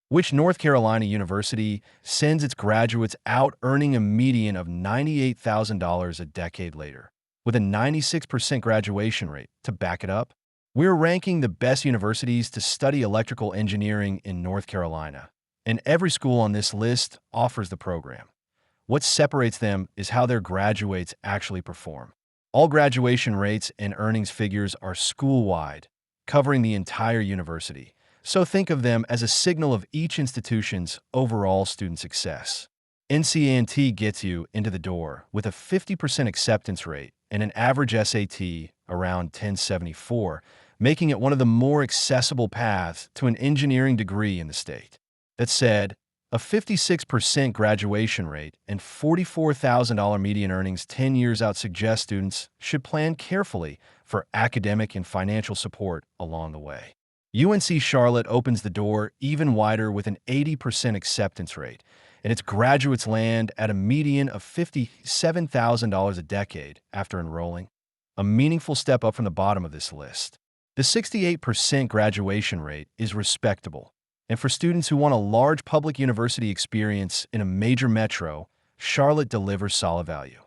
Which North Carolina university sends its graduates out earning a median of $98,000 a decade later, with a 96% graduation rate? To back it up, we're ranking the best universities to study electrical engineering in North Carolina, and every school on this list offers the program. What separates them is how their graduates actually perform. All graduation rates and earnings figures are school-wide, covering the entire university. So think of them as a signal of each institution's overall student success. NC&T gets you into the door with a 50% acceptance rate and an average SAT around 1074, making it one of the more accessible paths to an engineering degree in the state. That said, a 56% graduation rate and $44,000 median earnings 10 years out suggest students should plan carefully for academic and financial support along the way. UNC Charlotte opens the door even wider with an 80% acceptance rate, and its graduates land at a median of $57,000 a decade after enrolling, a meaningful step up from the bottom of this list. The 68% graduation rate is respectable, and for students who want a large public university experience in a major metro, Charlotte delivers solid value.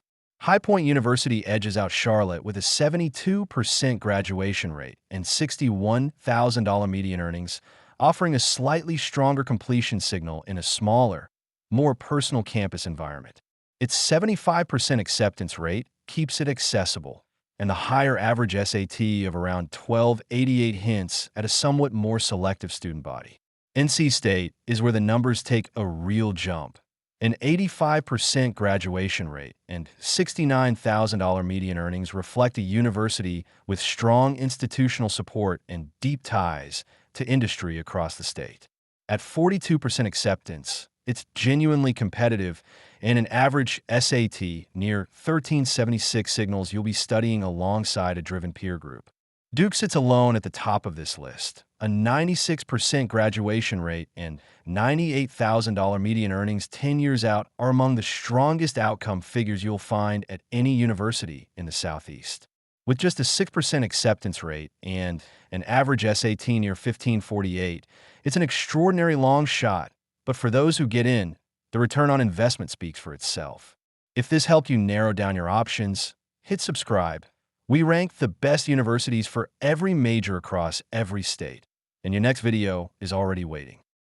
High Point University edges out Charlotte with a 72% graduation rate and $61,000 median earnings, offering a slightly stronger completion signal in a smaller, more personal campus environment. Its 75% acceptance rate keeps it accessible, and the higher average SAT of around 1288 hints at a somewhat more selective student body. NC State is where the numbers take a real jump. An 85% graduation rate and $69,000 median earnings reflect a university with strong institutional support and deep ties to industry across the state. At 42% acceptance, it's genuinely competitive, and an average SAT near 1376 signals you'll be studying alongside a driven peer group. Duke sits alone at the top of this list. A 96% graduation rate and $98,000 median earnings 10 years out are among the strongest outcome figures you'll find at any university in the Southeast. With just a 6% acceptance rate and an average SAT near 1548, it's an extraordinary long shot, but for those who get in, the return on investment speaks for itself. If this helped you narrow down your options, hit subscribe. We rank the best universities for every major across every state, and your next video is already waiting.